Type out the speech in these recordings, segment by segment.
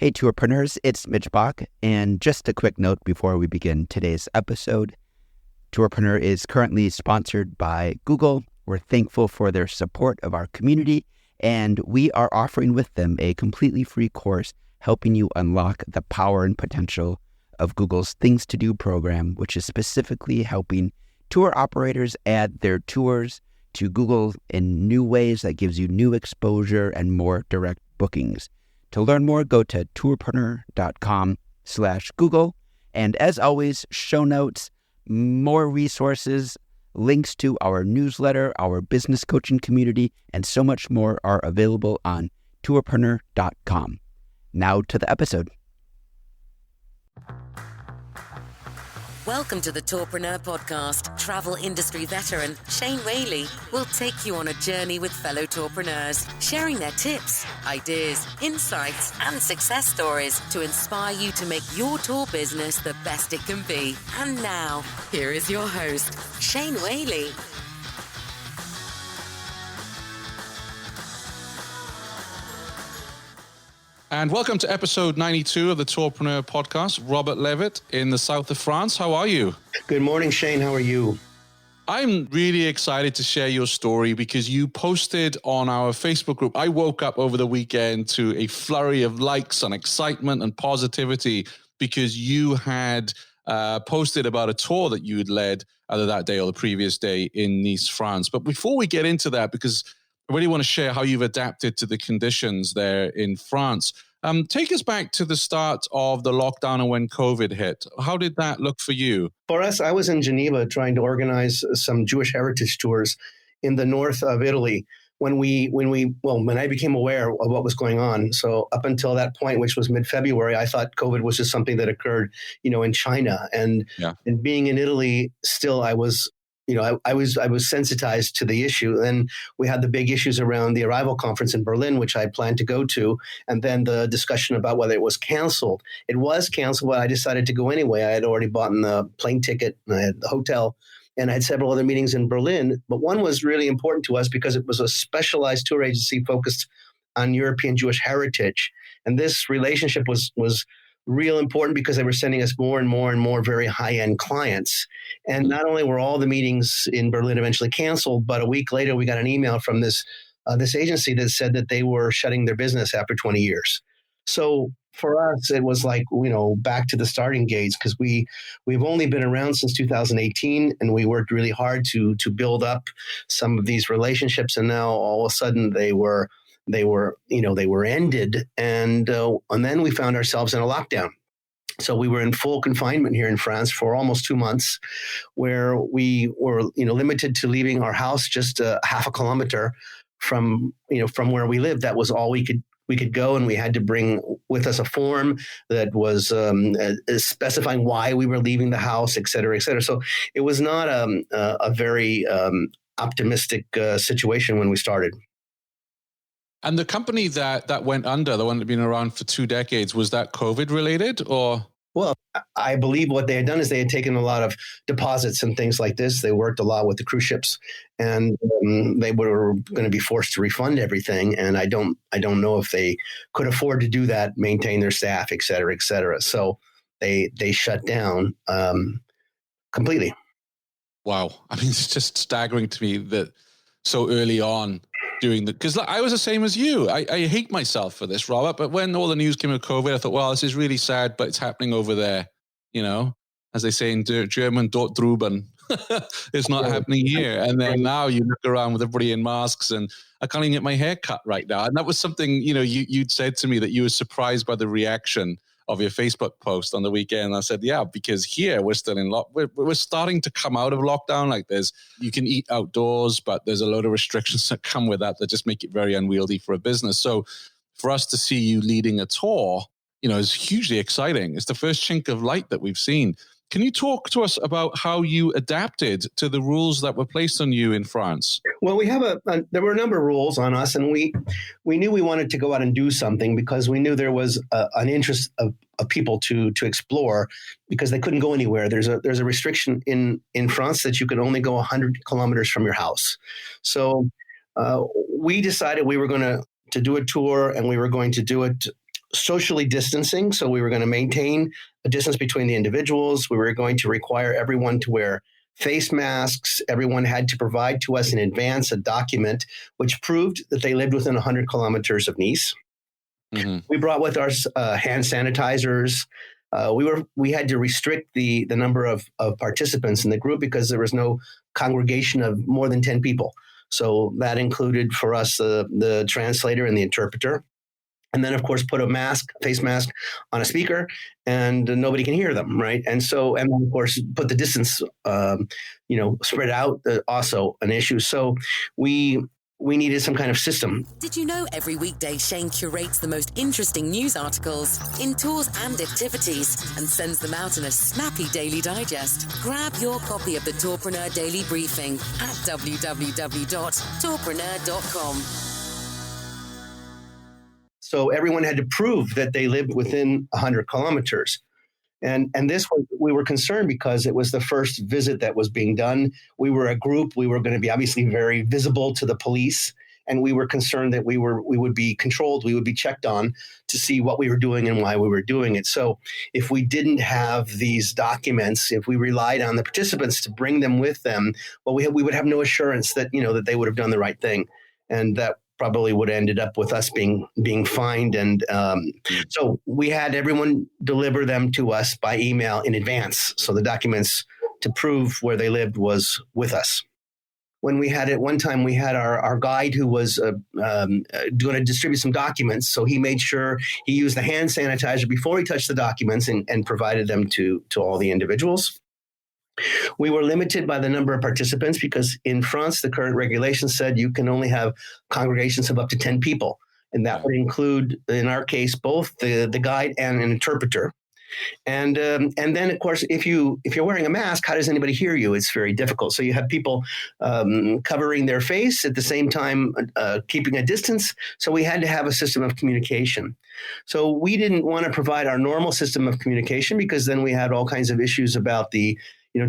Hey, tourpreneurs, it's Mitch Bach, and just a quick note before we begin today's episode. Tourpreneur is currently sponsored by Google. We're thankful for their support of our community, and we are offering with them a completely free course helping you unlock the power and potential of Google's Things to Do program, which is specifically helping tour operators add their tours to Google in new ways that gives you new exposure and more direct bookings. To learn more, go to tourpreneur.com/Google. And as always, show notes, more resources, links to our newsletter, our business coaching community, and so much more are available on tourpreneur.com. Now to the episode. Welcome to the Tourpreneur Podcast. Travel industry veteran Shane Whaley will take you on a journey with fellow tourpreneurs, sharing their tips, ideas, insights, and success stories to inspire you to make your tour business the best it can be. And now, here is your host, Shane Whaley. And welcome to episode 92 of the Tourpreneur Podcast. Robert Levitt in the south of France. How are you? Good morning, Shane. How are you? I'm really excited to share your story because you posted on our Facebook group. I woke up over the weekend to a flurry of likes and excitement and positivity because you had posted about a tour that you had led either that day or the previous day in Nice, France. But before we get into that, because I really want to share how you've adapted to the conditions there in France. Take us back to the start of the lockdown and when COVID hit. How did that look for you? For us, I was in Geneva trying to organize some Jewish heritage tours in the north of Italy when I became aware of what was going on. So up until that point, which was mid-February, I thought COVID was just something that occurred, in China. And being in Italy, still I was sensitized to the issue. Then we had the big issues around the Arrival conference in Berlin, which I planned to go to, and then the discussion about whether it was canceled. It was canceled, but I decided to go anyway. I had already bought the plane ticket, and I had the hotel, and I had several other meetings in Berlin. But one was really important to us because it was a specialized tour agency focused on European Jewish heritage. And this relationship was real important because they were sending us more and more and more very high-end clients. And not only were all the meetings in Berlin eventually canceled, but a week later we got an email from this agency that said that they were shutting their business after 20 years. So for us, it was like, back to the starting gates because we've only been around since 2018 and we worked really hard to build up some of these relationships. And now all of a sudden they were ended, and then we found ourselves in a lockdown. So we were in full confinement here in France for almost 2 months, where we were, limited to leaving our house just half a kilometer from where we lived. That was all we could go, and we had to bring with us a form that was specifying why we were leaving the house, et cetera, et cetera. So it was not a very optimistic situation when we started. And the company that went under, the one that had been around for 2 decades, was that COVID related or? Well, I believe what they had done is they had taken a lot of deposits and things like this. They worked a lot with the cruise ships, and they were going to be forced to refund everything. And I don't know if they could afford to do that, maintain their staff, et cetera, et cetera. So they shut down completely. Wow. I mean, it's just staggering to me that so early on, because I was the same as you. I hate myself for this, Robert, but when all the news came of COVID, I thought, well, this is really sad, but it's happening over there, as they say in German, dort drüben. It's not happening here. And then now you look around with everybody in masks and I can't even get my hair cut right now. And that was something, you'd said to me that you were surprised by the reaction of your Facebook post on the weekend. I said, yeah, because here we're still in we're starting to come out of lockdown. Like you can eat outdoors, but there's a load of restrictions that come with that just make it very unwieldy for a business. So for us to see you leading a tour, is hugely exciting. It's the first chink of light that we've seen. Can you talk to us about how you adapted to the rules that were placed on you in France? Well, we have there were a number of rules on us, and we knew we wanted to go out and do something because we knew there was an interest of people to explore because they couldn't go anywhere. There's a restriction in France that you can only go 100 kilometers from your house. So we decided we were going to do a tour, and we were going to do it socially distancing. So we were going to maintain a distance between the individuals. We were going to require everyone to wear face masks. Everyone had to provide to us in advance a document which proved that they lived within 100 kilometers of Nice. Mm-hmm. We brought with our hand sanitizers. We had to restrict the number of participants in the group because there was no congregation of more than 10 people. So that included for us the translator and the interpreter. And then, of course, put a face mask on a speaker, and nobody can hear them, right? And then, of course, put the distance, spread out, also an issue. So we needed some kind of system. Did you know every weekday Shane curates the most interesting news articles in tours and activities and sends them out in a snappy daily digest? Grab your copy of the Tourpreneur Daily Briefing at www.tourpreneur.com. So everyone had to prove that they lived within 100 kilometers. And we were concerned because it was the first visit that was being done. We were a group. We were going to be obviously very visible to the police. And we were concerned that we would be controlled. We would be checked on to see what we were doing and why we were doing it. So if we didn't have these documents, if we relied on the participants to bring them with them, well, we would have no assurance that, that they would have done the right thing. And that probably would have ended up with us being fined. And so we had everyone deliver them to us by email in advance. So the documents to prove where they lived was with us. When we had it one time, we had our guide who was going to distribute some documents. So he made sure he used the hand sanitizer before he touched the documents and provided them to all the individuals. We were limited by the number of participants because in France, the current regulation said you can only have congregations of up to 10 people. And that would include, in our case, both the guide and an interpreter. And then, of course, if you're wearing a mask, how does anybody hear you? It's very difficult. So you have people covering their face at the same time, keeping a distance. So we had to have a system of communication. So we didn't want to provide our normal system of communication because then we had all kinds of issues about the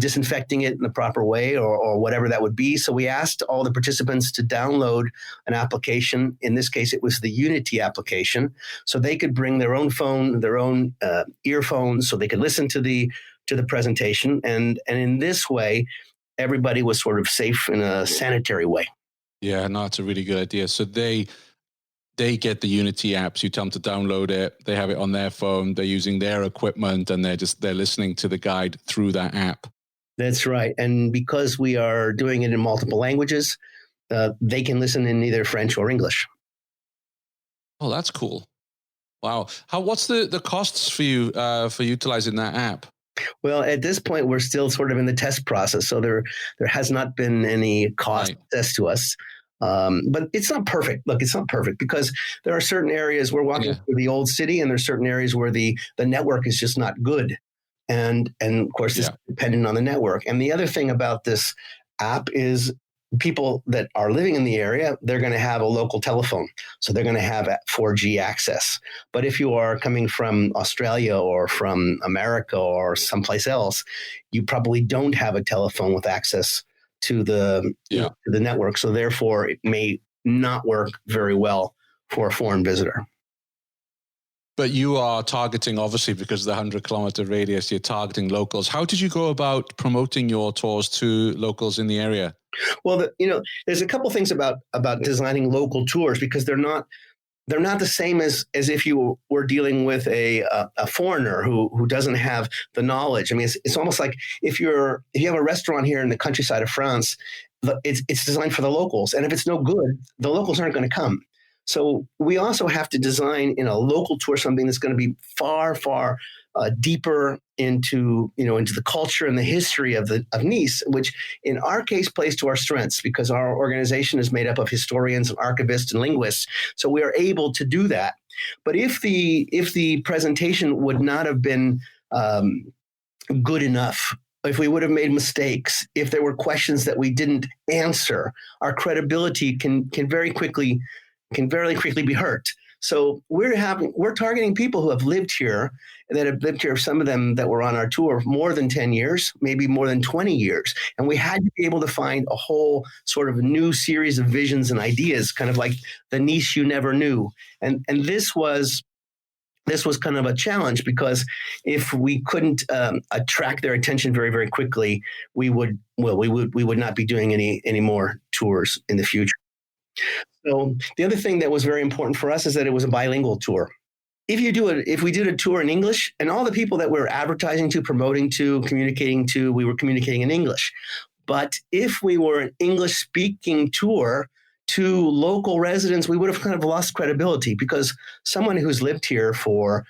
disinfecting it in the proper way or whatever that would be. So we asked all the participants to download an application. In this case, it was the Unity application. So they could bring their own phone, their own earphones, so they could listen to the presentation. And in this way, everybody was sort of safe in a sanitary way. Yeah, no, it's a really good idea. So they get the Unity apps. You tell them to download it. They have it on their phone. They're using their equipment and they're listening to the guide through that app. That's right. And because we are doing it in multiple languages, they can listen in either French or English. Oh, that's cool. Wow. What's the costs for you for utilizing that app? Well, at this point, we're still sort of in the test process. So there has not been any cost assessed to us. But it's not perfect. Look, it's not perfect because there are certain areas we're walking through the old city and there's certain areas where the network is just not good. And of course, it's dependent on the network. And the other thing about this app is people that are living in the area, they're going to have a local telephone. So they're going to have 4G access. But if you are coming from Australia or from America or someplace else, you probably don't have a telephone with access to the network. So therefore, it may not work very well for a foreign visitor. But you are targeting, obviously, because of the 100-kilometer radius, you're targeting locals. How did you go about promoting your tours to locals in the area? Well, there's a couple things about designing local tours because they're not the same as if you were dealing with a foreigner who doesn't have the knowledge. I mean, it's almost like if you have a restaurant here in the countryside of France, it's designed for the locals, and if it's no good, the locals aren't going to come. So we also have to design in a local tour something that's going to be far, far deeper into the culture and the history of Nice, which in our case plays to our strengths because our organization is made up of historians and archivists and linguists. So we are able to do that. But if the presentation would not have been good enough, if we would have made mistakes, if there were questions that we didn't answer, our credibility can very quickly be hurt. So we're targeting people who have lived here, some of them that were on our tour more than 10 years, maybe more than 20 years. And we had to be able to find a whole sort of new series of visions and ideas, kind of like the niche you never knew. And this was this was kind of a challenge, because if we couldn't attract their attention very, very quickly, we would not be doing any more tours in the future. So the other thing that was very important for us is that it was a bilingual tour. If we did a tour in English, and all the people that we were advertising to, promoting to, communicating to, we were communicating in English. But if we were an English-speaking tour to local residents, we would have kind of lost credibility, because someone who's lived here for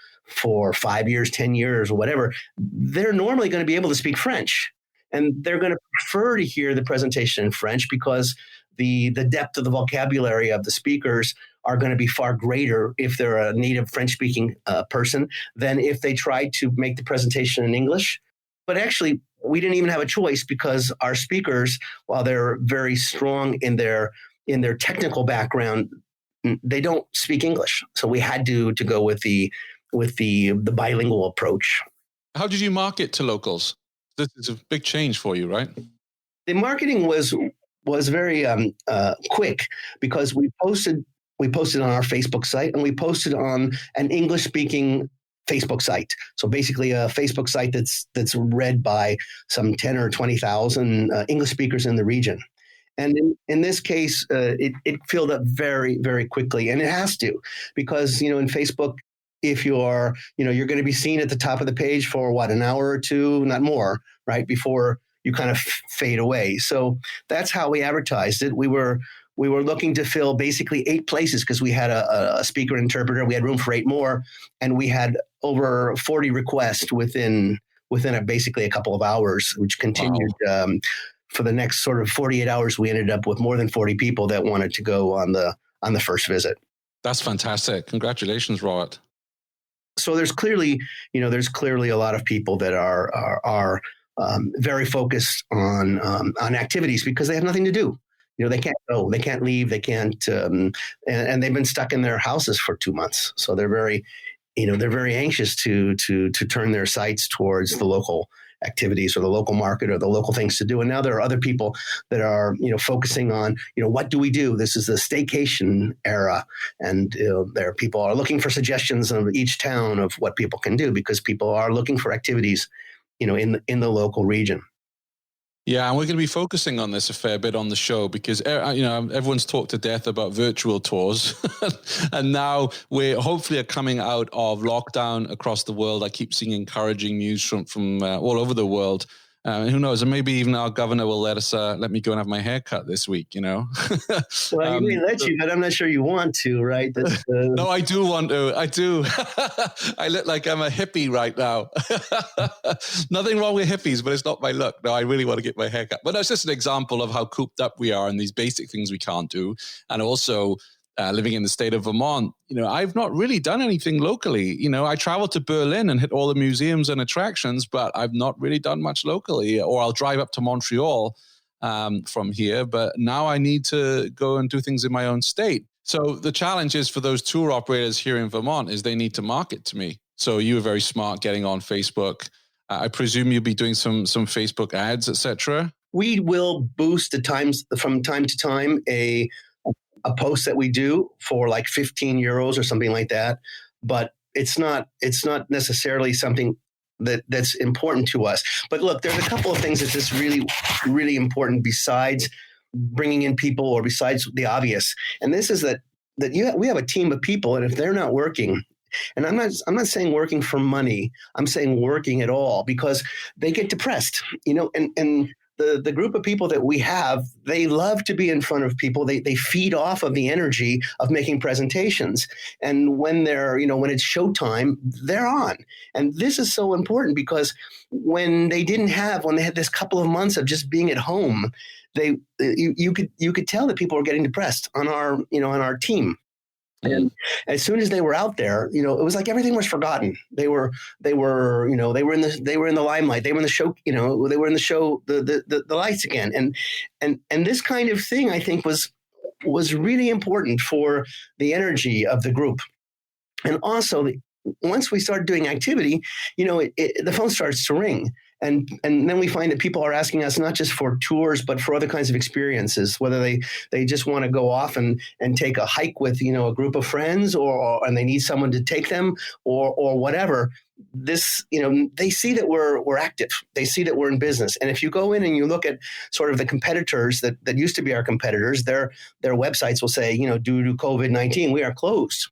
5 years, 10 years, or whatever, they're normally going to be able to speak French. And they're going to prefer to hear the presentation in French, because the depth of the vocabulary of the speakers are going to be far greater if they're a native French-speaking person than if they tried to make the presentation in English. But actually, we didn't even have a choice, because our speakers, while they're very strong in their technical background, they don't speak English. So we had to go with the bilingual approach. How did you market to locals? This is a big change for you, right? The marketing was very quick, because we posted on our Facebook site, and we posted on an English-speaking Facebook site. So basically a Facebook site that's read by some 10 or 20,000 English speakers in the region. And in this case, it filled up very, very quickly. And it has to, because, in Facebook, if you're going to be seen at the top of the page for an hour or two, not more, right, before you kind of fade away. So that's how we advertised it. We were looking to fill basically 8 places, because we had a speaker interpreter. We had room for 8 more, and we had over 40 requests within basically a couple of hours, which continued. Wow. For the next sort of 48 hours, we ended up with more than 40 people that wanted to go on the first visit. That's fantastic. Congratulations, Robert. So there's clearly a lot of people that are very focused on activities, because they have nothing to do. They can't go, they can't leave, they can't, and they've been stuck in their houses for 2 months. So they're very anxious to turn their sights towards the local activities or the local market or the local things to do. And now there are other people that are, focusing on, what do we do? This is the staycation era. And there are people are looking for suggestions of each town of what people can do, because people are looking for activities, in the local region. Yeah, and we're going to be focusing on this a fair bit on the show, because everyone's talked to death about virtual tours, and now we're hopefully coming out of lockdown across the world. I keep seeing encouraging news from all over the world. Who knows? And maybe even our governor will let me go and have my hair cut this week. Well, he may let you, but I'm not sure you want to, right? No, I do want to. I do. I look like I'm a hippie right now. Nothing wrong with hippies, but it's not my look. No, I really want to get my hair cut. But that's just an example of how cooped up we are and these basic things we can't do. And also, living in the state of Vermont, I've not really done anything locally. I traveled to Berlin and hit all the museums and attractions, but I've not really done much locally. Or I'll drive up to Montreal from here, but now I need to go and do things in my own state. So the challenge is for those tour operators here in Vermont is they need to market to me. So you were very smart getting on Facebook. I presume you'll be doing some Facebook ads, etc. We will boost from time to time a post that we do for like 15 euros or something like that. But it's not necessarily something that's important to us. But look, there's a couple of things that's just really, really important besides bringing in people or besides the obvious. And this is that we have a team of people, and if they're not working, and I'm not saying working for money, I'm saying working at all, because they get depressed, and the group of people that we have, they love to be in front of people. They feed off of the energy of making presentations. And when when it's showtime, they're on. And this is so important, because when they had this couple of months of just being at home, you could tell that people were getting depressed on our team. And as soon as they were out there, it was like everything was forgotten. They were in the limelight. They were in the show, they were in the show, the lights again. And this kind of thing, I think, was really important for the energy of the group. And also, once we started doing activity, the phone starts to ring. And then we find that people are asking us not just for tours, but for other kinds of experiences, whether they just want to go off and take a hike with, a group of friends and they need someone to take them or whatever. This, they see that we're active. They see that we're in business. And if you go in and you look at sort of the competitors that used to be our competitors, their websites will say, due to COVID-19, we are closed.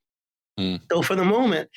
So for the moment,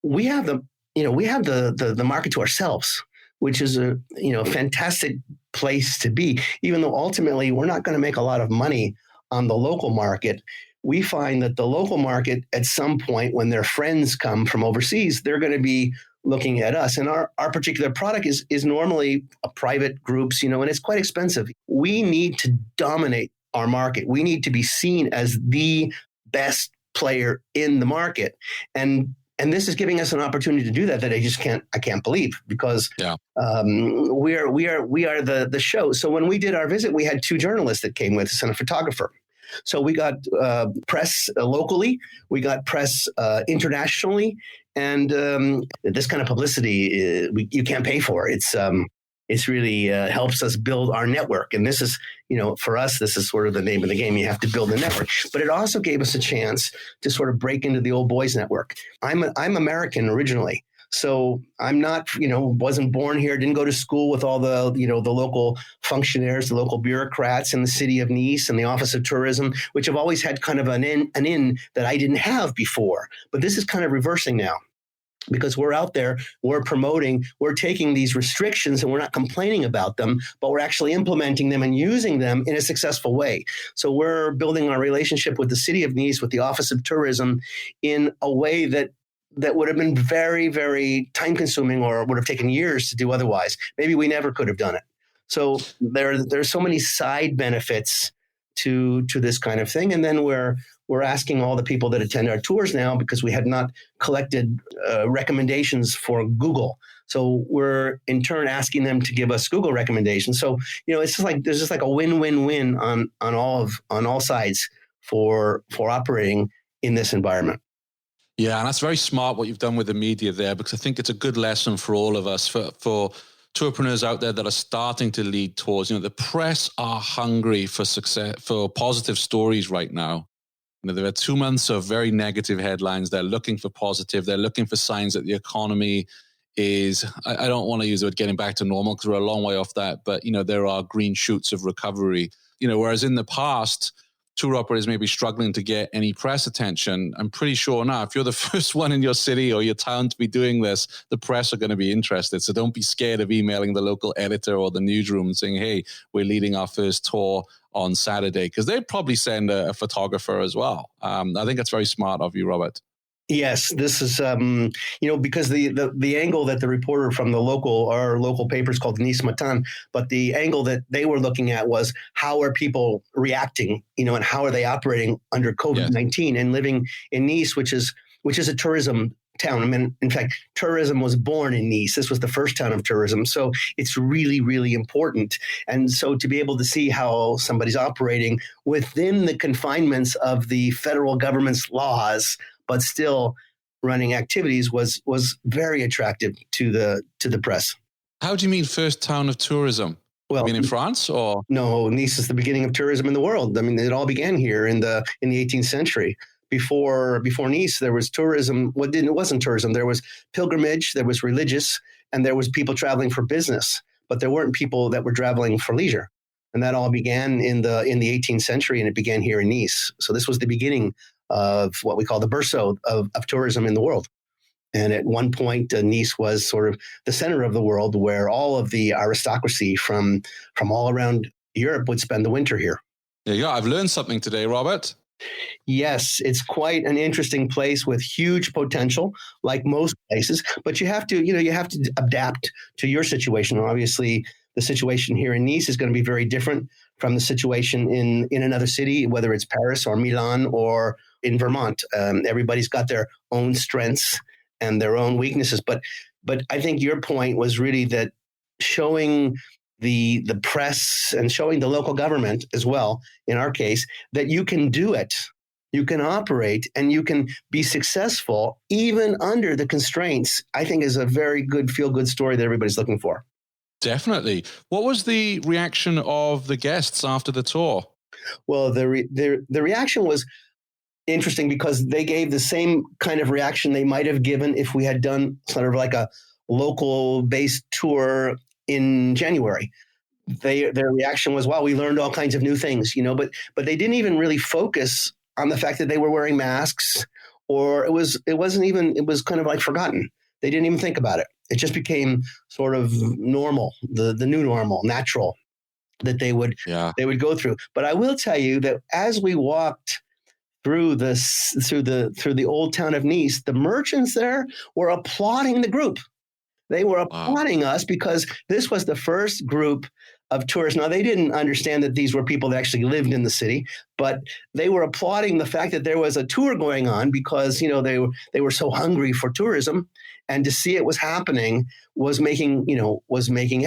we have the market to ourselves, which is a fantastic place to be. Even though ultimately we're not going to make a lot of money on the local market, we find that the local market at some point, when their friends come from overseas, they're going to be looking at us. And our particular product is normally a private groups, and it's quite expensive. We need to dominate our market. We need to be seen as the best player in the market. And this is giving us an opportunity to do that I can't believe, because we are the show. So when we did our visit, we had 2 journalists that came with us and a photographer. So we got press locally, we got press internationally, and this kind of publicity you can't pay for. It's really helps us build our network. And this is, for us, this is sort of the name of the game. You have to build a network. But it also gave us a chance to sort of break into the old boys network. I'm American originally. So I'm not, wasn't born here, didn't go to school with all the, the local functionaries, the local bureaucrats in the city of Nice and the Office of Tourism, which have always had kind of an in that I didn't have before. But this is kind of reversing now, because we're out there, we're promoting, we're taking these restrictions and we're not complaining about them, but we're actually implementing them and using them in a successful way. So we're building our relationship with the city of Nice, with the Office of Tourism, in a way that would have been very, very time consuming, or would have taken years to do otherwise. Maybe we never could have done it. So there's so many side benefits to this kind of thing. And then we're asking all the people that attend our tours now, because we had not collected recommendations for Google. So we're in turn asking them to give us Google recommendations. So, it's just like, there's just like a win-win-win on all sides for operating in this environment. Yeah, and that's very smart what you've done with the media there, because I think it's a good lesson for all of us, for tourpreneurs out there that are starting to lead tours. The press are hungry for success, for positive stories right now. There are 2 months of very negative headlines. They're looking for positive. They're looking for signs that the economy is, I don't want to use the word getting back to normal, because we're a long way off that, but there are green shoots of recovery. Whereas in the past, tour operators may be struggling to get any press attention. I'm pretty sure now, if you're the first one in your city or your town to be doing this, the press are going to be interested. So don't be scared of emailing the local editor or the newsroom and saying, hey, we're leading our first tour on Saturday, because they'd probably send a photographer as well. I think that's very smart of you, Robert. Yes, this is, because the angle that the reporter from our local paper is called Nice Matin, but the angle that they were looking at was, how are people reacting, and how are they operating under COVID-19 and living in Nice, which is a tourism town. I mean, in fact, tourism was born in Nice. This was the first town of tourism. So it's really, really important. And so to be able to see how somebody's operating within the confinements of the federal government's laws, but still running activities, was very attractive to the press. How do you mean first town of tourism? Well, I mean in France, or? No, Nice is the beginning of tourism in the world. I mean, it all began here in the 18th century. Before Nice, there was tourism. It wasn't tourism. There was pilgrimage, there was religious, and there was people traveling for business. But there weren't people that were traveling for leisure. And that all began in the 18th century, and it began here in Nice. So this was the beginning of what we call the berceau of tourism in the world. And at one point, Nice was sort of the center of the world, where all of the aristocracy from all around Europe would spend the winter here. There you go. I've learned something today, Robert. Yes, it's quite an interesting place with huge potential, like most places. But you have to adapt to your situation. Obviously, the situation here in Nice is going to be very different from the situation in another city, whether it's Paris or Milan or in Vermont. Everybody's got their own strengths and their own weaknesses. But I think your point was really that showing the press and showing the local government as well, in our case, that you can do it. you can operate and you can be successful even under the constraints, I think is a very good feel-good story that everybody's looking for. Definitely. What was the reaction of the guests after the tour? Well, the reaction was interesting because they gave the same kind of reaction they might have given if we had done sort of like a local-based tour in January. Their reaction was, wow, we learned all kinds of new things, but they didn't even really focus on the fact that they were wearing masks, or it was kind of like forgotten. They didn't even think about it. It just became sort of normal, the new normal, natural, that they would go through. But I will tell you that as we walked through the old town of Nice, the merchants there were applauding the group. They were applauding us because this was the first group of tourists. Now, they didn't understand that these were people that actually lived in the city, but they were applauding the fact that there was a tour going on because, they were so hungry for tourism, and to see it was happening was making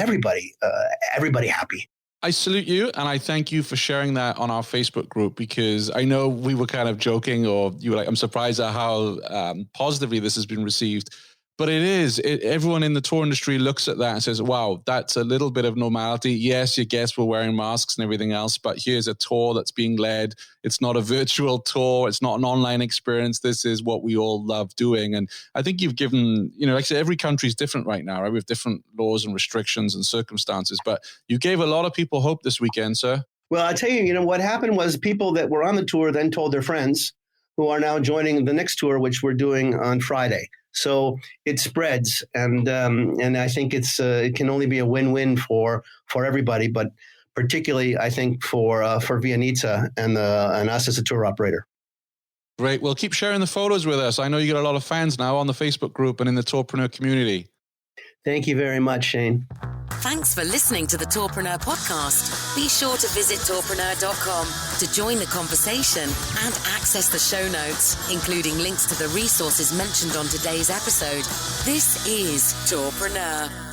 everybody happy. I salute you, and I thank you for sharing that on our Facebook group, because I know we were kind of joking, or you were like, I'm surprised at how positively this has been received. But everyone in the tour industry looks at that and says, wow, that's a little bit of normality. Yes, your guests were wearing masks and everything else, but here's a tour that's being led. It's not a virtual tour. It's not an online experience. This is what we all love doing. And I think you've given, like I said, every country is different right now, right? We have different laws and restrictions and circumstances, but you gave a lot of people hope this weekend, sir. Well, I tell you, what happened was people that were on the tour then told their friends, who are now joining the next tour, which we're doing on Friday. So it spreads, and I think it can only be a win-win for everybody, but particularly I think for Via Nizza and us as a tour operator. Great. Well, keep sharing the photos with us. I know you get a lot of fans now on the Facebook group and in the tourpreneur community. Thank you very much, Shane. Thanks for listening to the Tourpreneur podcast. Be sure to visit tourpreneur.com to join the conversation and access the show notes, including links to the resources mentioned on today's episode. This is Tourpreneur.